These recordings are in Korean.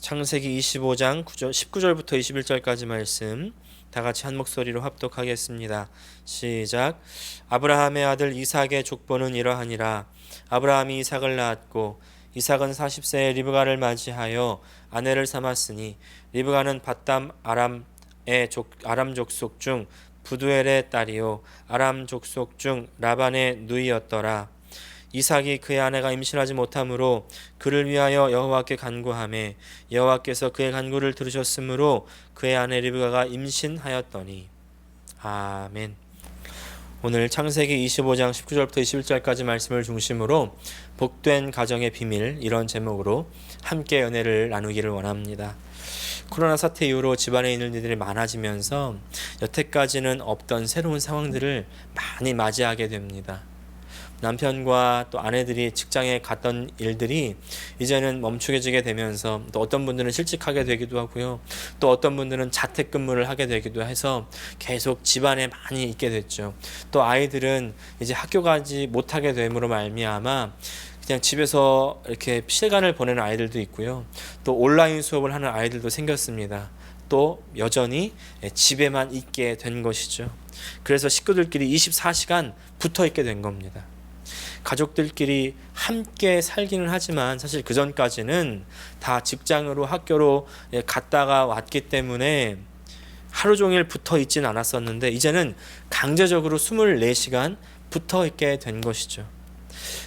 창세기 25장 19절부터 21절까지 말씀 다 같이 한 목소리로 합독하겠습니다. 시작. 아브라함의 아들 이삭의 족보는 이러하니라. 아브라함이 이삭을 낳았고 이삭은 40세에 리브가를 맞이하여 아내를 삼았으니 리브가는 밧담 아람 족속 중 부두엘의 딸이요 아람 족속 중 라반의 누이였더라. 이삭이 그의 아내가 임신하지 못하므로 그를 위하여 여호와께 간구하매 여호와께서 그의 간구를 들으셨으므로 그의 아내 리브가가 임신하였더니. 아멘. 오늘 창세기 25장 19절부터 21절까지 말씀을 중심으로 복된 가정의 비밀, 이런 제목으로 함께 연애를 나누기를 원합니다. 코로나 사태 이후로 집안에 있는 일들이 많아지면서 여태까지는 없던 새로운 상황들을 많이 맞이하게 됩니다. 남편과 또 아내들이 직장에 갔던 일들이 이제는 멈추게 되면서 또 어떤 분들은 실직하게 되기도 하고요. 또 어떤 분들은 자택근무를 하게 되기도 해서 계속 집안에 많이 있게 됐죠. 또 아이들은 이제 학교 가지 못하게 됨으로 말미암아 그냥 집에서 이렇게 시간을 보내는 아이들도 있고요. 또 온라인 수업을 하는 아이들도 생겼습니다. 또 여전히 집에만 있게 된 것이죠. 그래서 식구들끼리 24시간 붙어 있게 된 겁니다. 가족들끼리 함께 살기는 하지만 사실 그 전까지는 다 직장으로 학교로 갔다가 왔기 때문에 하루 종일 붙어 있진 않았었는데 이제는 강제적으로 24시간 붙어 있게 된 것이죠.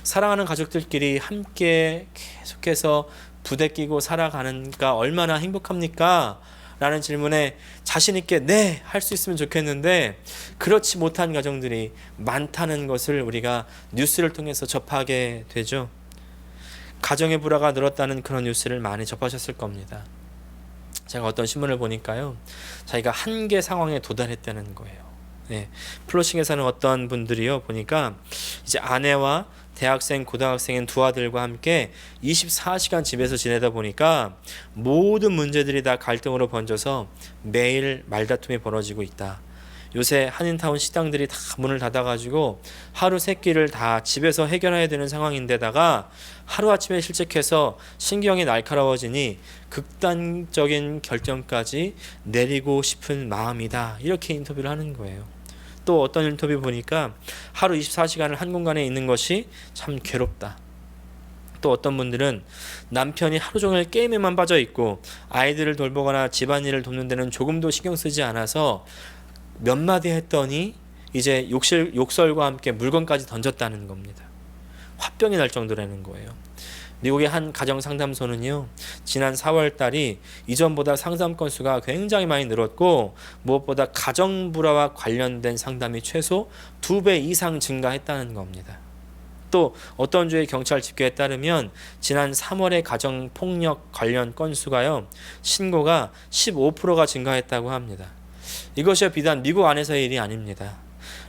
사랑하는 가족들끼리 함께 계속해서 부대끼고 살아가는가 얼마나 행복합니까? 라는 질문에 자신있게 네! 할 수 있으면 좋겠는데 그렇지 못한 가정들이 많다는 것을 우리가 뉴스를 통해서 접하게 되죠. 가정의 불화가 늘었다는 그런 뉴스를 많이 접하셨을 겁니다. 제가 어떤 신문을 보니까요, 자기가 한계 상황에 도달했다는 거예요. 플로싱에 사는 어떤 분들이요, 보니까 이제 아내와 대학생, 고등학생인 두 아들과 함께 24시간 집에서 지내다 보니까 모든 문제들이 다 갈등으로 번져서 매일 말다툼이 벌어지고 있다. 요새 한인타운 식당들이 다 문을 닫아가지고 하루 세 끼를 다 집에서 해결해야 되는 상황인데다가 하루아침에 실직해서 신경이 날카로워지니 극단적인 결정까지 내리고 싶은 마음이다. 이렇게 인터뷰를 하는 거예요. 또 어떤 인터뷰 보니까 하루 24시간을 한 공간에 있는 것이 참 괴롭다. 또 어떤 분들은 남편이 하루 종일 게임에만 빠져 있고 아이들을 돌보거나 집안일을 돕는 데는 조금도 신경 쓰지 않아서 몇 마디 했더니 이제 욕설과 함께 물건까지 던졌다는 겁니다. 화병이 날 정도라는 거예요. 미국의 한 가정 상담소는요, 지난 4월 달이 이전보다 상담 건수가 굉장히 많이 늘었고 무엇보다 가정 불화와 관련된 상담이 최소 2배 이상 증가했다는 겁니다. 또 어떤 주의 경찰 집계에 따르면 지난 3월의 가정 폭력 관련 건수가요, 신고가 15%가 증가했다고 합니다. 이것이 비단 미국 안에서의 일이 아닙니다.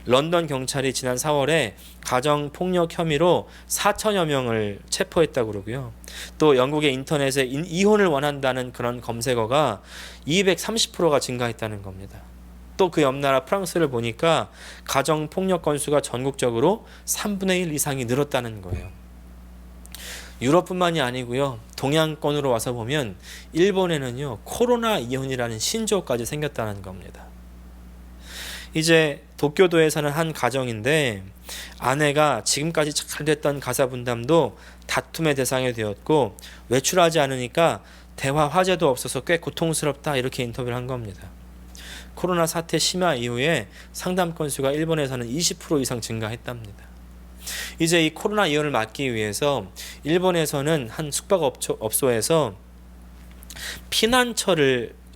런던 경찰이 지난 4월에 가정폭력 혐의로 4천여 명을 체포했다고 그러고요. 또 영국의 인터넷에 이혼을 원한다는 그런 검색어가 230%가 증가했다는 겁니다. 또 그 옆나라 프랑스를 보니까 가정폭력 건수가 전국적으로 3분의 1 이상이 늘었다는 거예요. 유럽뿐만이 아니고요. 동양권으로 와서 보면 일본에는요, 코로나 이혼이라는 신조어까지 생겼다는 겁니다. 이제 도쿄도에 사는 한 가정인데 아내가 지금까지 잘 됐던 가사 분담도 다툼의 대상이 되었고 외출하지 않으니까 대화 화제도 없어서 꽤 고통스럽다, 이렇게 인터뷰를 한 겁니다. 코로나 사태 심화 이후에 상담 건수가 일본에서는 20% 이상 증가했답니다. 이제 이 코로나 이혼을 막기 위해서 일본에서는 한 숙박업소에서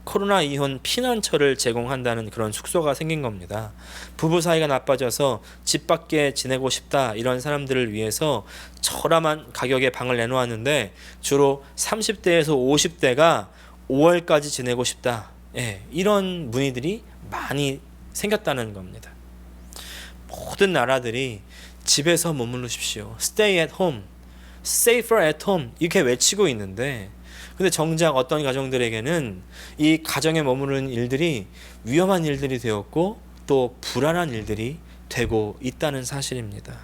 코로나 이혼 피난처를 제공한다는 그런 숙소가 생긴 겁니다. 부부 사이가 나빠져서 집 밖에 지내고 싶다, 이런 사람들을 위해서 저렴한 가격에 방을 내놓았는데 주로 30대에서 50대가 5월까지 지내고 싶다, 이런 문의들이 많이 생겼다는 겁니다. 모든 나라들이 집에서 머무르십시오, Stay at home, Safer at home, 이렇게 외치고 있는데 근데 정작 어떤 가정들에게는 이 가정에 머무르는 일들이 위험한 일들이 되었고 또 불안한 일들이 되고 있다는 사실입니다.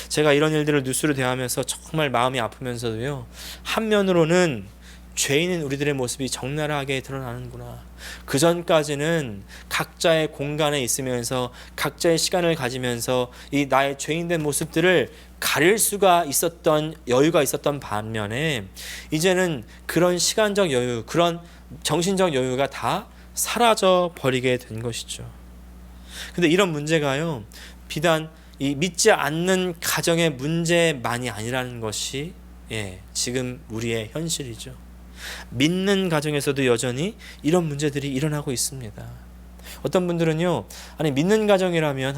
제가 이런 일들을 뉴스로 대하면서 정말 마음이 아프면서도요, 한면으로는 죄인인 우리들의 모습이 적나라하게 드러나는구나. 그 전까지는 각자의 공간에 있으면서 각자의 시간을 가지면서 이 나의 죄인된 모습들을 가릴 수가 있었던 여유가 있었던 반면에 이제는 그런 시간적 여유, 그런 정신적 여유가 다 사라져 버리게 된 것이죠. 근데 이런 문제가요, 비단 이 믿지 않는 가정의 문제만이 아니라는 것이 지금 우리의 현실이죠. 믿는 가정에서도 여전히 이런 문제들이 일어나고 있습니다. 어떤 분들은요, 아니 믿는 가정이라면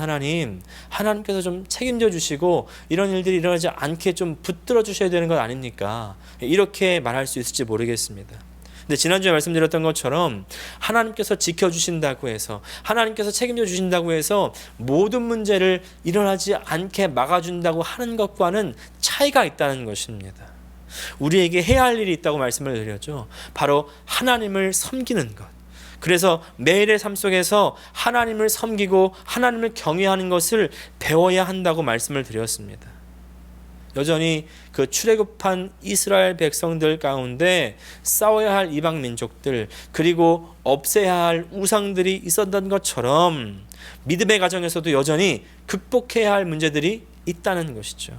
하나님께서 좀 책임져 주시고 이런 일들이 일어나지 않게 좀 붙들어 주셔야 되는 것 아닙니까? 이렇게 말할 수 있을지 모르겠습니다. 근데 지난주에 말씀드렸던 것처럼 하나님께서 지켜주신다고 해서, 하나님께서 책임져 주신다고 해서 모든 문제를 일어나지 않게 막아준다고 하는 것과는 차이가 있다는 것입니다. 우리에게 해야 할 일이 있다고 말씀을 드렸죠. 바로 하나님을 섬기는 것. 그래서 매일의 삶 속에서 하나님을 섬기고 하나님을 경외하는 것을 배워야 한다고 말씀을 드렸습니다. 여전히 그 출애굽한 이스라엘 백성들 가운데 싸워야 할 이방 민족들, 그리고 없애야 할 우상들이 있었던 것처럼 믿음의 가정에서도 여전히 극복해야 할 문제들이 있다는 것이죠.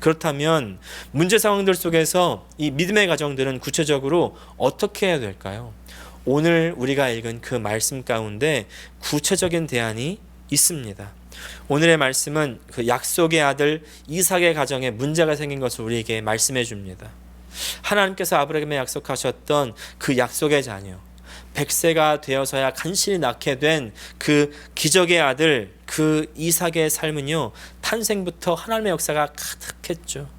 그렇다면 문제 상황들 속에서 이 믿음의 가정들은 구체적으로 어떻게 해야 될까요? 오늘 우리가 읽은 그 말씀 가운데 구체적인 대안이 있습니다. 오늘의 말씀은 그 약속의 아들 이삭의 가정에 문제가 생긴 것을 우리에게 말씀해 줍니다. 하나님께서 아브라함에 약속하셨던 그 약속의 자녀, 100세가 되어서야 간신히 낳게 된 그 기적의 아들, 그 이삭의 삶은요, 탄생부터 하나님의 역사가 가득했죠.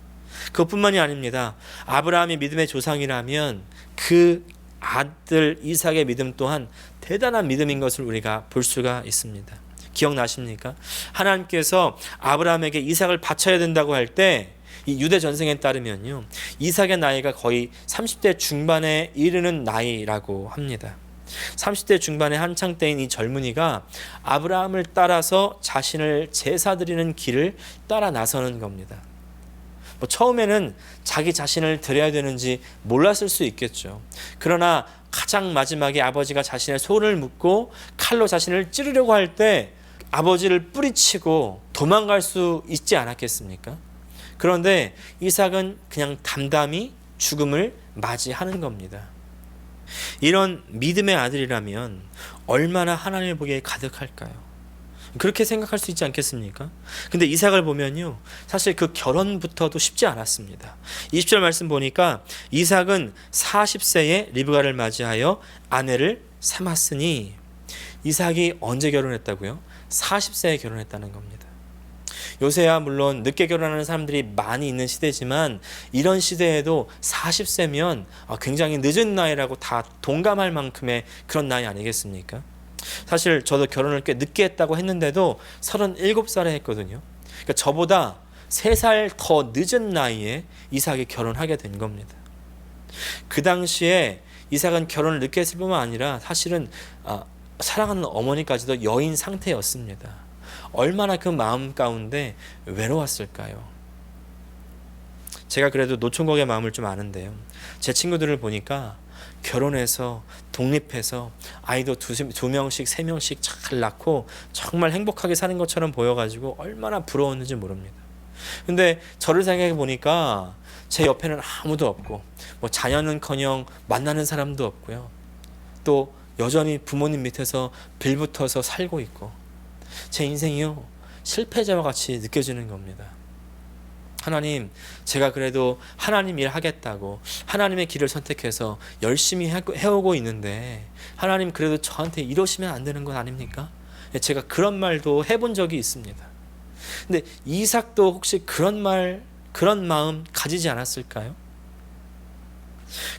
그것뿐만이 아닙니다. 아브라함이 믿음의 조상이라면 그 아들 이삭의 믿음 또한 대단한 믿음인 것을 우리가 볼 수가 있습니다. 기억나십니까? 하나님께서 아브라함에게 이삭을 바쳐야 된다고 할 때 이 유대 전승에 따르면요, 이삭의 나이가 거의 30대 중반에 이르는 나이라고 합니다. 30대 중반의 한창 때인 이 젊은이가 아브라함을 따라서 자신을 제사 드리는 길을 따라 나서는 겁니다. 처음에는 자기 자신을 드려야 되는지 몰랐을 수 있겠죠. 그러나 가장 마지막에 아버지가 자신의 손을 묶고 칼로 자신을 찌르려고 할 때 아버지를 뿌리치고 도망갈 수 있지 않았겠습니까? 그런데 이삭은 그냥 담담히 죽음을 맞이하는 겁니다. 이런 믿음의 아들이라면 얼마나 하나님의 복에 가득할까요? 그렇게 생각할 수 있지 않겠습니까? 근데 이삭을 보면요, 사실 그 결혼부터도 쉽지 않았습니다. 20절 말씀 보니까 이삭은 40세에 리브가를 맞이하여 아내를 삼았으니, 이삭이 언제 결혼했다고요? 40세에 결혼했다는 겁니다. 요새야 물론 늦게 결혼하는 사람들이 많이 있는 시대지만 이런 시대에도 40세면 굉장히 늦은 나이라고 다 동감할 만큼의 그런 나이 아니겠습니까? 사실 저도 결혼을 꽤 늦게 했다고 했는데도 37살에 했거든요. 그러니까 저보다 3살 더 늦은 나이에 이삭이 결혼하게 된 겁니다. 그 당시에 이삭은 결혼을 늦게 했을 뿐만 아니라 사실은 사랑하는 어머니까지도 여인 상태였습니다. 얼마나 그 마음 가운데 외로웠을까요? 제가 그래도 노총각의 마음을 좀 아는데요, 제 친구들을 보니까 결혼해서 독립해서 아이도 2명씩 3명씩 잘 낳고 정말 행복하게 사는 것처럼 보여가지고 얼마나 부러웠는지 모릅니다. 근데 저를 생각해 보니까 제 옆에는 아무도 없고, 자녀는커녕 만나는 사람도 없고요, 또 여전히 부모님 밑에서 빌붙어서 살고 있고, 제 인생이요, 실패자와 같이 느껴지는 겁니다. 하나님, 제가 그래도 하나님 일 하겠다고 하나님의 길을 선택해서 열심히 해오고 있는데 하나님 그래도 저한테 이러시면 안 되는 건 아닙니까? 제가 그런 말도 해본 적이 있습니다. 근데 이삭도 혹시 그런 마음 가지지 않았을까요?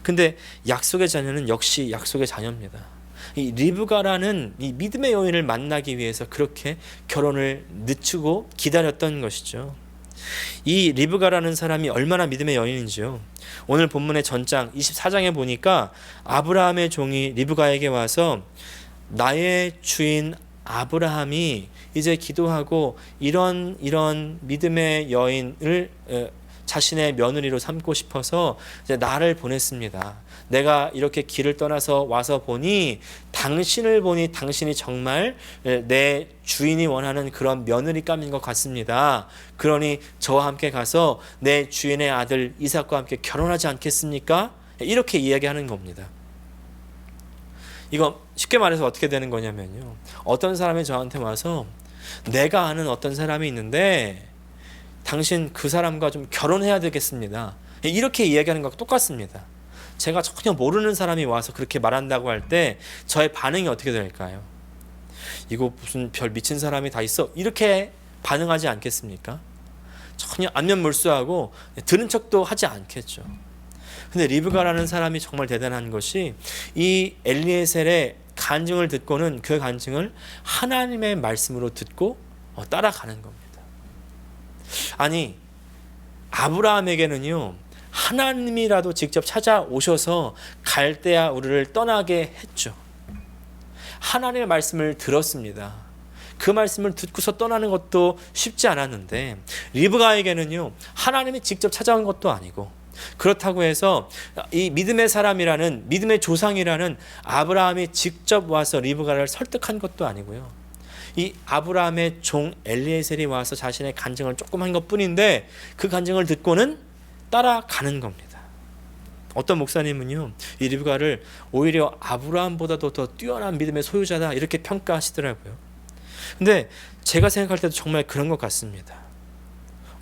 근데 약속의 자녀는 역시 약속의 자녀입니다. 이 리브가라는 이 믿음의 여인을 만나기 위해서 그렇게 결혼을 늦추고 기다렸던 것이죠. 이 리브가라는 사람이 얼마나 믿음의 여인인지요, 오늘 본문의 전장 24장에 보니까 아브라함의 종이 리브가에게 와서 나의 주인 아브라함이 이제 기도하고 이런 믿음의 여인을 자신의 며느리로 삼고 싶어서 이제 나를 보냈습니다. 내가 이렇게 길을 떠나서 와서 보니 당신을 보니 당신이 정말 내 주인이 원하는 그런 며느리감인 것 같습니다. 그러니 저와 함께 가서 내 주인의 아들 이삭과 함께 결혼하지 않겠습니까? 이렇게 이야기하는 겁니다. 이거 쉽게 말해서 어떻게 되는 거냐면요. 어떤 사람이 저한테 와서 내가 아는 어떤 사람이 있는데 당신 그 사람과 좀 결혼해야 되겠습니다. 이렇게 이야기하는 것과 똑같습니다. 제가 전혀 모르는 사람이 와서 그렇게 말한다고 할 때 저의 반응이 어떻게 될까요? 이거 무슨 별 미친 사람이 다 있어? 이렇게 반응하지 않겠습니까? 전혀 안면몰수하고 들은 척도 하지 않겠죠. 근데 리브가라는 사람이 정말 대단한 것이 이 엘리에셀의 간증을 듣고는 그 간증을 하나님의 말씀으로 듣고 따라가는 겁니다. 아니, 아브라함에게는요, 하나님이라도 직접 찾아오셔서 갈대아 우르를 떠나게 했죠. 하나님의 말씀을 들었습니다. 그 말씀을 듣고서 떠나는 것도 쉽지 않았는데 리브가에게는요, 하나님이 직접 찾아온 것도 아니고, 그렇다고 해서 이 믿음의 사람이라는, 믿음의 조상이라는 아브라함이 직접 와서 리브가를 설득한 것도 아니고요, 이 아브라함의 종 엘리에셀이 와서 자신의 간증을 조금 한 것뿐인데 그 간증을 듣고는 따라가는 겁니다. 어떤 목사님은요, 이 리브가를 오히려 아브라함보다도 더 뛰어난 믿음의 소유자다 이렇게 평가하시더라고요. 근데 제가 생각할 때도 정말 그런 것 같습니다.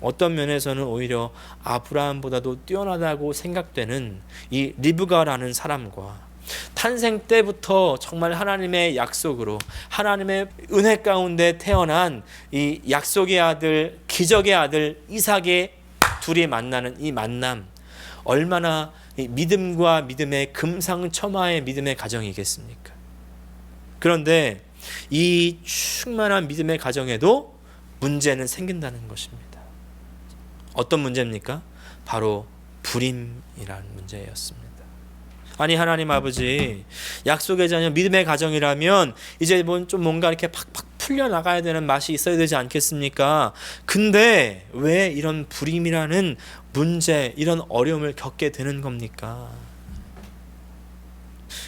어떤 면에서는 오히려 아브라함보다도 뛰어나다고 생각되는 이 리브가라는 사람과 탄생 때부터 정말 하나님의 약속으로, 하나님의 은혜 가운데 태어난 이 약속의 아들, 기적의 아들 이삭의 둘이 만나는 이 만남, 얼마나 이 믿음과 믿음의 금상첨화의 믿음의 가정이겠습니까? 그런데 이 충만한 믿음의 가정에도 문제는 생긴다는 것입니다. 어떤 문제입니까? 바로 불임이라는 문제였습니다. 아니, 하나님 아버지, 약속의 자녀 믿음의 가정이라면 이제 좀 뭔가 이렇게 팍팍 풀려나가야 되는 맛이 있어야 되지 않겠습니까? 근데 왜 이런 불임이라는 문제, 이런 어려움을 겪게 되는 겁니까?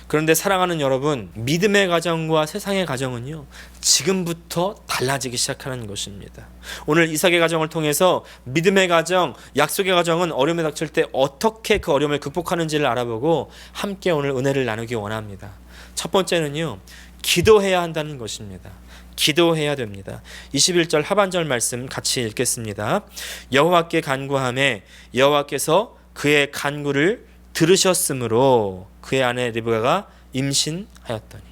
그런데 사랑하는 여러분, 믿음의 가정과 세상의 가정은요, 지금부터 달라지기 시작하는 것입니다. 오늘 이삭의 가정을 통해서 믿음의 가정, 약속의 가정은 어려움에 닥칠 때 어떻게 그 어려움을 극복하는지를 알아보고 함께 오늘 은혜를 나누기 원합니다. 첫 번째는요, 기도해야 한다는 것입니다. 기도해야 됩니다. 21절 하반절 말씀 같이 읽겠습니다. 여호와께 간구하매 여호와께서 그의 간구를 들으셨으므로 그의 아내 리브가가 임신하였더니.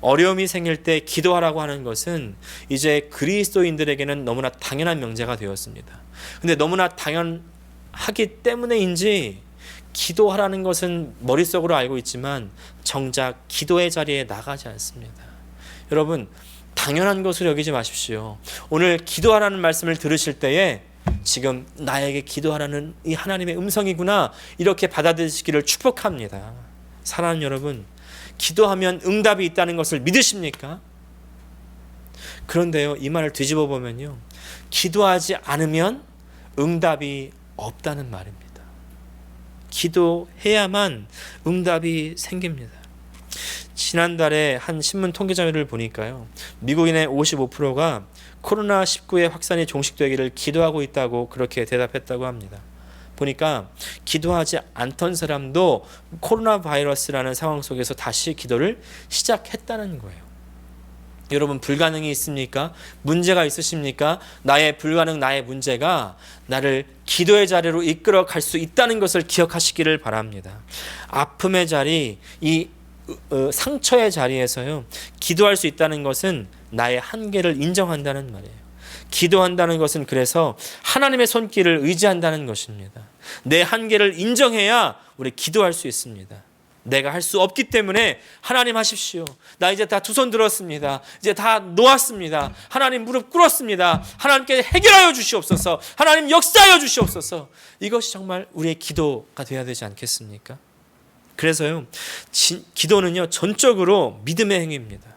어려움이 생길 때 기도하라고 하는 것은 이제 그리스도인들에게는 너무나 당연한 명제가 되었습니다. 근데 너무나 당연하기 때문에인지 기도하라는 것은 머릿속으로 알고 있지만 정작 기도의 자리에 나가지 않습니다. 여러분, 당연한 것을 여기지 마십시오. 오늘 기도하라는 말씀을 들으실 때에 지금 나에게 기도하라는 이 하나님의 음성이구나, 이렇게 받아들이시기를 축복합니다. 사랑하는 여러분, 기도하면 응답이 있다는 것을 믿으십니까? 그런데요, 이 말을 뒤집어 보면요, 기도하지 않으면 응답이 없다는 말입니다. 기도해야만 응답이 생깁니다. 지난달에 한 신문 통계 자료를 보니까요, 미국인의 55%가 코로나19의 확산이 종식되기를 기도하고 있다고 그렇게 대답했다고 합니다. 보니까 기도하지 않던 사람도 코로나 바이러스라는 상황 속에서 다시 기도를 시작했다는 거예요. 여러분, 불가능이 있습니까? 문제가 있으십니까? 나의 불가능, 나의 문제가 나를 기도의 자리로 이끌어 갈 수 있다는 것을 기억하시기를 바랍니다. 아픔의 자리, 이 상처의 자리에서요, 기도할 수 있다는 것은 나의 한계를 인정한다는 말이에요. 기도한다는 것은 그래서 하나님의 손길을 의지한다는 것입니다. 내 한계를 인정해야 우리 기도할 수 있습니다. 내가 할 수 없기 때문에 하나님 하십시오. 나 이제 다 두 손 들었습니다. 이제 다 놓았습니다. 하나님 무릎 꿇었습니다. 하나님께 해결하여 주시옵소서. 하나님 역사하여 주시옵소서. 이것이 정말 우리의 기도가 되어야 되지 않겠습니까? 그래서요, 기도는요, 전적으로 믿음의 행위입니다.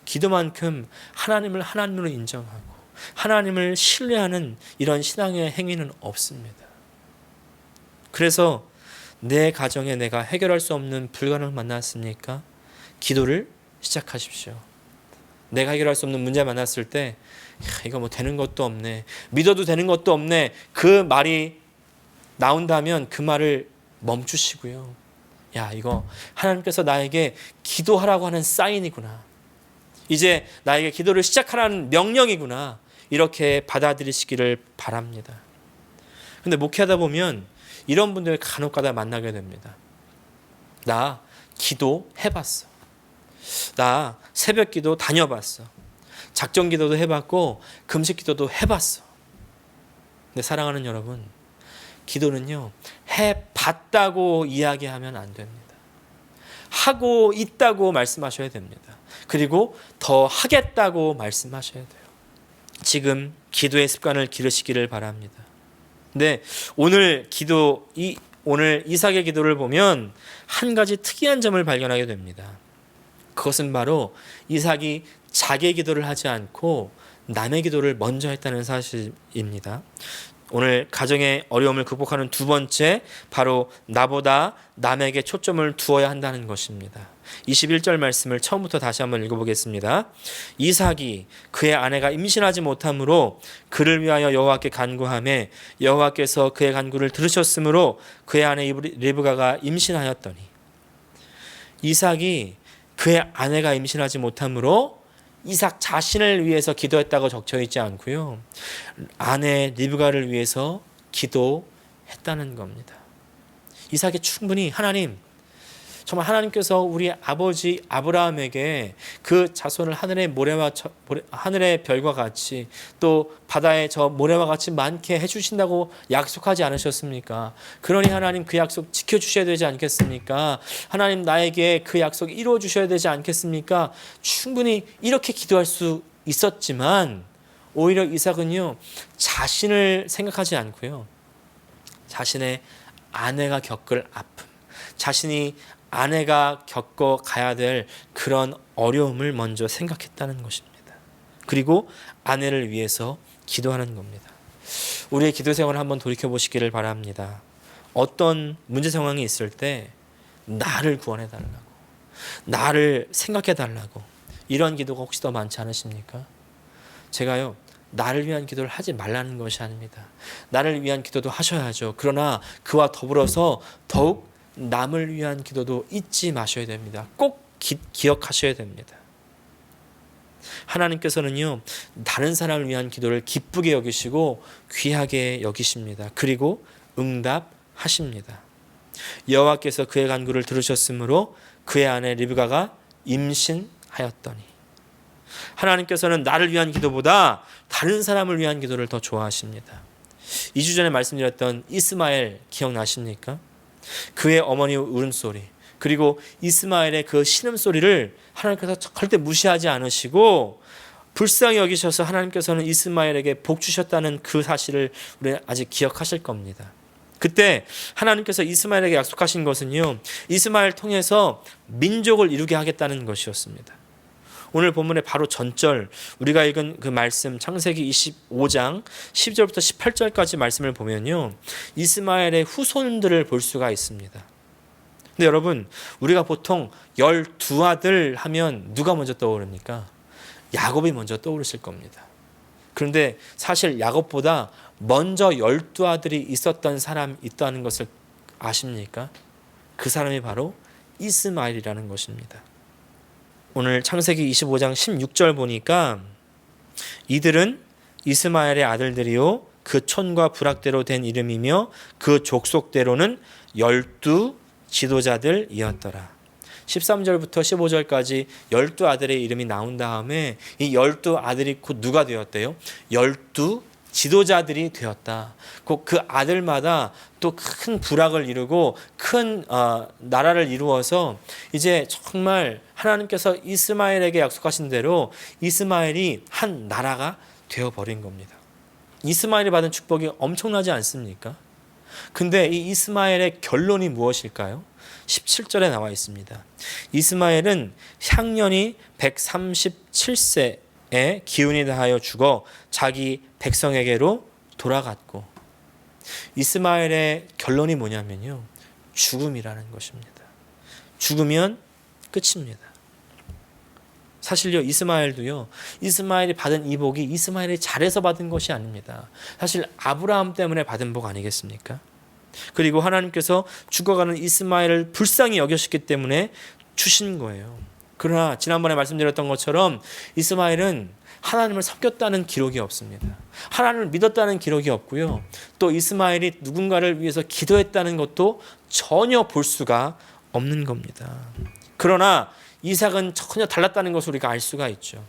기도만큼 하나님을 하나님으로 인정하고 하나님을 신뢰하는 이런 신앙의 행위는 없습니다. 그래서 내 가정에 내가 해결할 수 없는 불가능을 만났습니까? 기도를 시작하십시오. 내가 해결할 수 없는 문제 만났을 때 이거 뭐 되는 것도 없네, 믿어도 되는 것도 없네, 그 말이 나온다면 그 말을 멈추시고요. 야, 이거 하나님께서 나에게 기도하라고 하는 사인이구나, 이제 나에게 기도를 시작하라는 명령이구나, 이렇게 받아들이시기를 바랍니다. 근데 목회하다 보면 이런 분들 간혹가다 만나게 됩니다. 나 기도 해봤어, 나 새벽 기도 다녀봤어, 작정 기도도 해봤고 금식 기도도 해봤어. 근데 사랑하는 여러분, 기도는요, 해봤다고 이야기하면 안 됩니다. 하고 있다고 말씀하셔야 됩니다. 그리고 더 하겠다고 말씀하셔야 돼요. 지금 기도의 습관을 기르시기를 바랍니다. 근데 오늘 이삭의 기도를 보면 한 가지 특이한 점을 발견하게 됩니다. 그것은 바로 이삭이 자기의 기도를 하지 않고 남의 기도를 먼저 했다는 사실입니다. 오늘 가정의 어려움을 극복하는 두 번째, 바로 나보다 남에게 초점을 두어야 한다는 것입니다. 21절 말씀을 처음부터 다시 한번 읽어보겠습니다. 이삭이 그의 아내가 임신하지 못하므로 그를 위하여 여호와께 간구하매 여호와께서 그의 간구를 들으셨으므로 그의 아내 리브가가 임신하였더니. 이삭이 그의 아내가 임신하지 못하므로 이삭 자신을 위해서 기도했다고 적혀 있지 않고요, 아내 리브가를 위해서 기도했다는 겁니다. 이삭이 충분히 정말 하나님께서 우리 아버지 아브라함에게 그 자손을 하늘의 별과 같이 또 바다의 저 모래와 같이 많게 해주신다고 약속하지 않으셨습니까? 그러니 하나님 그 약속 지켜주셔야 되지 않겠습니까? 하나님 나에게 그 약속 이루어 주셔야 되지 않겠습니까? 충분히 이렇게 기도할 수 있었지만 오히려 이삭은요, 자신을 생각하지 않고요, 자신의 아내가 겪을 아픔, 자신이 아내가 겪어 가야 될 그런 어려움을 먼저 생각했다는 것입니다. 그리고 아내를 위해서 기도하는 겁니다. 우리의 기도 생활을 한번 돌이켜 보시기를 바랍니다. 어떤 문제 상황이 있을 때 나를 구원해 달라고, 나를 생각해 달라고, 이런 기도가 혹시 더 많지 않으십니까? 제가요, 나를 위한 기도를 하지 말라는 것이 아닙니다. 나를 위한 기도도 하셔야죠. 그러나 그와 더불어서 더욱 남을 위한 기도도 잊지 마셔야 됩니다. 꼭 기억하셔야 됩니다. 하나님께서는요, 다른 사람을 위한 기도를 기쁘게 여기시고 귀하게 여기십니다. 그리고 응답하십니다. 여호와께서 그의 간구를 들으셨으므로 그의 아내 리브가가 임신하였더니. 하나님께서는 나를 위한 기도보다 다른 사람을 위한 기도를 더 좋아하십니다. 2주 전에 말씀드렸던 이스마엘 기억나십니까? 그의 어머니 울음소리, 그리고 이스마엘의 그 신음소리를 하나님께서 절대 무시하지 않으시고 불쌍히 여기셔서 하나님께서는 이스마엘에게 복 주셨다는 그 사실을 우리 아직 기억하실 겁니다. 그때 하나님께서 이스마엘에게 약속하신 것은요, 이스마엘 통해서 민족을 이루게 하겠다는 것이었습니다. 오늘 본문의 바로 전절, 우리가 읽은 그 말씀 창세기 25장 10절부터 18절까지 말씀을 보면요, 이스마엘의 후손들을 볼 수가 있습니다. 근데 여러분, 우리가 보통 12아들 하면 누가 먼저 떠오릅니까? 야곱이 먼저 떠오르실 겁니다. 그런데 사실 야곱보다 먼저 12아들이 있었던 사람이 있다는 것을 아십니까? 그 사람이 바로 이스마엘이라는 것입니다. 오늘 창세기 25장 16절 보니까 이들은 이스마엘의 아들들이요 그 촌과 부락대로 된 이름이며 그 족속대로는 12 지도자들이었더라. 13절부터 15절까지 12아들의 이름이 나온 다음에 이 12아들이 곧 누가 되었대요? 12 지도자들이 되었다. 그 아들마다 또 큰 부락을 이루고 큰 나라를 이루어서 이제 정말 하나님께서 이스마엘에게 약속하신 대로 이스마엘이 한 나라가 되어버린 겁니다. 이스마엘이 받은 축복이 엄청나지 않습니까? 근데 이 이스마엘의 결론이 무엇일까요? 17절에 나와 있습니다. 이스마엘은 향년이 137세 기운이 다하여 죽어 자기 백성에게로 돌아갔고, 이스마엘의 결론이 뭐냐면요, 죽음이라는 것입니다. 죽으면 끝입니다. 사실요, 이스마엘이 받은 이 복이 이스마엘이 잘해서 받은 것이 아닙니다. 사실 아브라함 때문에 받은 복 아니겠습니까? 그리고 하나님께서 죽어가는 이스마엘을 불쌍히 여기셨기 때문에 주신 거예요. 그러나 지난번에 말씀드렸던 것처럼 이스마엘은 하나님을 섬겼다는 기록이 없습니다. 하나님을 믿었다는 기록이 없고요. 또 이스마엘이 누군가를 위해서 기도했다는 것도 전혀 볼 수가 없는 겁니다. 그러나 이삭은 전혀 달랐다는 것을 우리가 알 수가 있죠.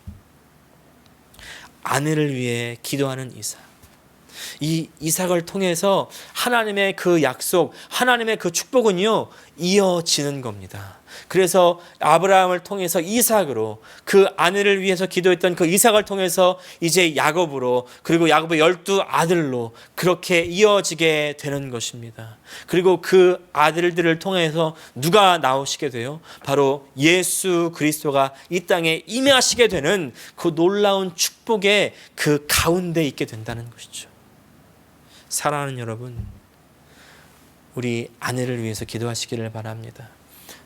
아내를 위해 기도하는 이삭. 이 이삭을 통해서 하나님의 그 약속, 하나님의 그 축복은요, 이어지는 겁니다. 그래서 아브라함을 통해서 이삭으로, 그 아내를 위해서 기도했던 그 이삭을 통해서 이제 야곱으로, 그리고 야곱의 12 아들로 그렇게 이어지게 되는 것입니다. 그리고 그 아들들을 통해서 누가 나오시게 돼요? 바로 예수 그리스도가 이 땅에 임하시게 되는 그 놀라운 축복의 그 가운데 있게 된다는 것이죠. 사랑하는 여러분, 우리 아내를 위해서 기도하시기를 바랍니다.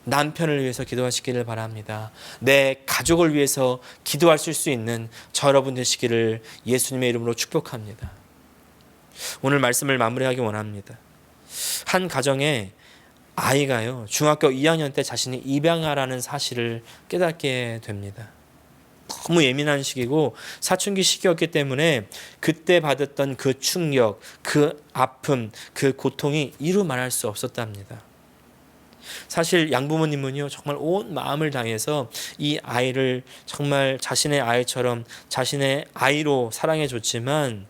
남편을 위해서 기도하시기를 바랍니다. 내 가족을 위해서 기도하실 수 있는 저 여러분 되시기를 예수님의 이름으로 축복합니다. 오늘 말씀을 마무리하기 원합니다. 한 가정에 아이가요, 중학교 2학년 때 자신이 입양아라는 사실을 깨닫게 됩니다. 너무 예민한 시기고 사춘기 시기였기 때문에 그때 받았던 그 충격, 그 아픔, 그 고통이 이루 말할 수 없었답니다. 사실 양부모님은요, 정말 온 마음을 다해서 이 아이를 정말 자신의 아이처럼 자신의 아이로 사랑해 줬지만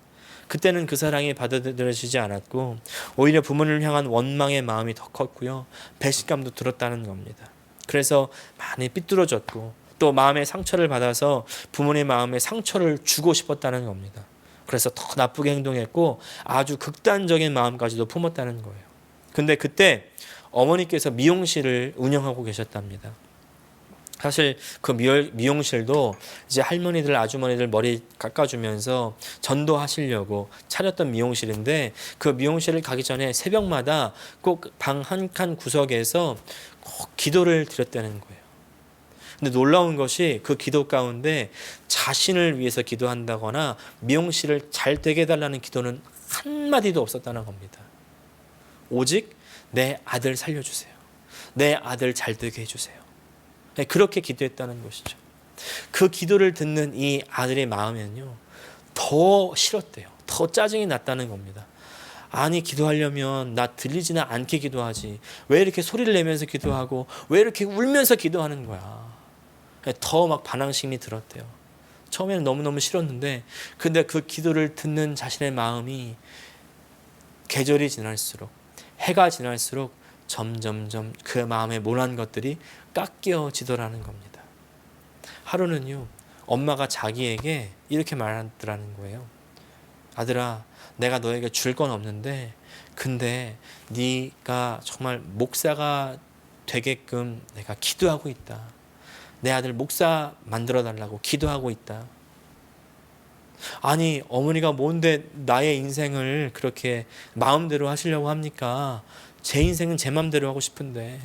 그때는 그 사랑이 받아들여지지 않았고 오히려 부모를 향한 원망의 마음이 더 컸고요, 배신감도 들었다는 겁니다. 그래서 많이 삐뚤어졌고 또 마음의 상처를 받아서 부모님 마음에 상처를 주고 싶었다는 겁니다. 그래서 더 나쁘게 행동했고 아주 극단적인 마음까지도 품었다는 거예요. 근데 그때 어머니께서 미용실을 운영하고 계셨답니다. 사실 그 미용실도 이제 할머니들, 아주머니들 머리 깎아주면서 전도하시려고 차렸던 미용실인데, 그 미용실을 가기 전에 새벽마다 꼭 방 한 칸 구석에서 꼭 기도를 드렸다는 거예요. 근데 놀라운 것이 그 기도 가운데 자신을 위해서 기도한다거나 미용실을 잘 되게 해달라는 기도는 한마디도 없었다는 겁니다. 오직 내 아들 살려주세요. 내 아들 잘 되게 해주세요. 그렇게 기도했다는 것이죠. 그 기도를 듣는 이 아들의 마음에는요, 더 싫었대요. 더 짜증이 났다는 겁니다. 아니, 기도하려면 나 들리지는 않게 기도하지, 왜 이렇게 소리를 내면서 기도하고 왜 이렇게 울면서 기도하는 거야. 더 막 반항심이 들었대요. 처음에는 너무너무 싫었는데, 근데 그 기도를 듣는 자신의 마음이 계절이 지날수록, 해가 지날수록 점점점 그 마음의 모난 것들이 깎여지더라는 겁니다. 하루는요, 엄마가 자기에게 이렇게 말하더라는 거예요. 아들아, 내가 너에게 줄 건 없는데 근데 네가 정말 목사가 되게끔 내가 기도하고 있다. 내 아들 목사 만들어 달라고 기도하고 있다. 아니, 어머니가 뭔데 나의 인생을 그렇게 마음대로 하시려고 합니까? 제 인생은 제 마음대로 하고 싶은데.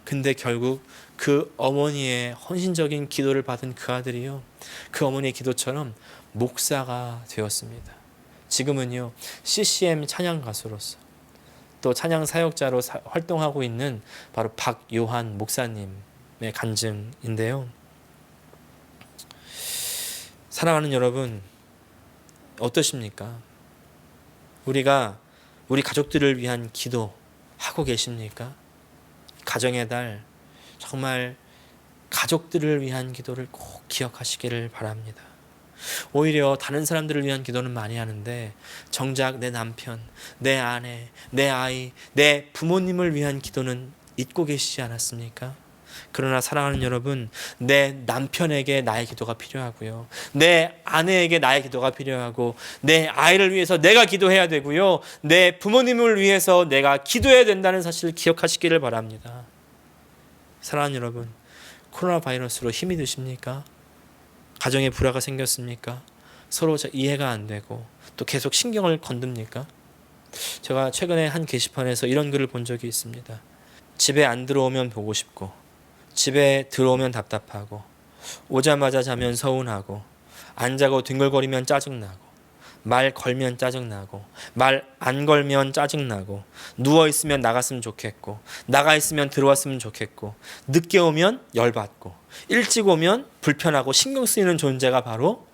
근데 결국 그 어머니의 헌신적인 기도를 받은 그 아들이요, 그 어머니의 기도처럼 목사가 되었습니다. 지금은요, CCM 찬양 가수로서 또 찬양 사역자로 활동하고 있는 바로 박요한 목사님의 간증인데요. 사랑하는 여러분, 어떠십니까? 우리가 우리 가족들을 위한 기도 하고 계십니까? 가정의 달, 정말 가족들을 위한 기도를 꼭 기억하시기를 바랍니다. 오히려 다른 사람들을 위한 기도는 많이 하는데 정작 내 남편, 내 아내, 내 아이, 내 부모님을 위한 기도는 잊고 계시지 않았습니까? 그러나 사랑하는 여러분, 내 남편에게 나의 기도가 필요하고요, 내 아내에게 나의 기도가 필요하고, 내 아이를 위해서 내가 기도해야 되고요, 내 부모님을 위해서 내가 기도해야 된다는 사실을 기억하시기를 바랍니다. 사랑하는 여러분, 코로나 바이러스로 힘이 드십니까? 가정에 불화가 생겼습니까? 서로 이해가 안 되고 또 계속 신경을 건듭니까? 제가 최근에 한 게시판에서 이런 글을 본 적이 있습니다. 집에 안 들어오면 보고 싶고, 집에 들어오면 답답하고, 오자마자 자면 서운하고, 안 자고 뒹굴거리면 짜증나고, 말 걸면 짜증나고, 말 안 걸면 짜증나고, 누워있으면 나갔으면 좋겠고, 나가 있으면 들어왔으면 좋겠고, 늦게 오면 열받고, 일찍 오면 불편하고 신경 쓰이는 존재가 바로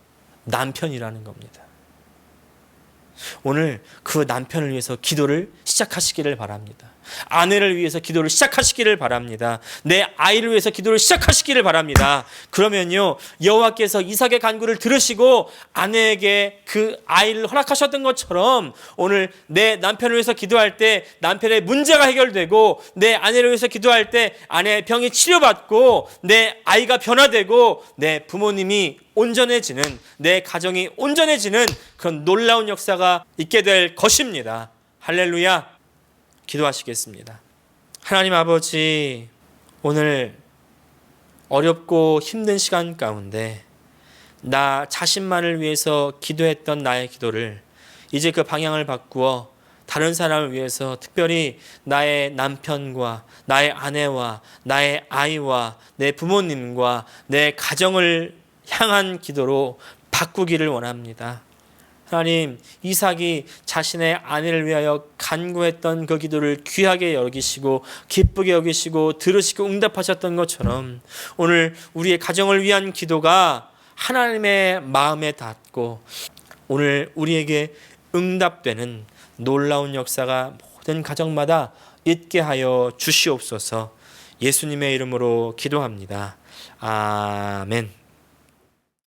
남편이라는 겁니다. 오늘 그 남편을 위해서 기도를 시작하시기를 바랍니다. 아내를 위해서 기도를 시작하시기를 바랍니다. 내 아이를 위해서 기도를 시작하시기를 바랍니다. 그러면요, 여호와께서 이삭의 간구를 들으시고 아내에게 그 아이를 허락하셨던 것처럼 오늘 내 남편을 위해서 기도할 때 남편의 문제가 해결되고, 내 아내를 위해서 기도할 때 아내의 병이 치료받고, 내 아이가 변화되고, 내 부모님이 온전해지는, 내 가정이 온전해지는 그런 놀라운 역사가 있게 될 것입니다. 할렐루야. 기도하시겠습니다. 하나님 아버지, 오늘 어렵고 힘든 시간 가운데 나 자신만을 위해서 기도했던 나의 기도를 이제 그 방향을 바꾸어 다른 사람을 위해서, 특별히 나의 남편과 나의 아내와 나의 아이와 내 부모님과 내 가정을 향한 기도로 바꾸기를 원합니다. 하나님, 이삭이 자신의 아내를 위하여 간구했던 그 기도를 귀하게 여기시고 기쁘게 여기시고 들으시고 응답하셨던 것처럼 오늘 우리의 가정을 위한 기도가 하나님의 마음에 닿고 오늘 우리에게 응답되는 놀라운 역사가 모든 가정마다 있게 하여 주시옵소서. 예수님의 이름으로 기도합니다. 아멘.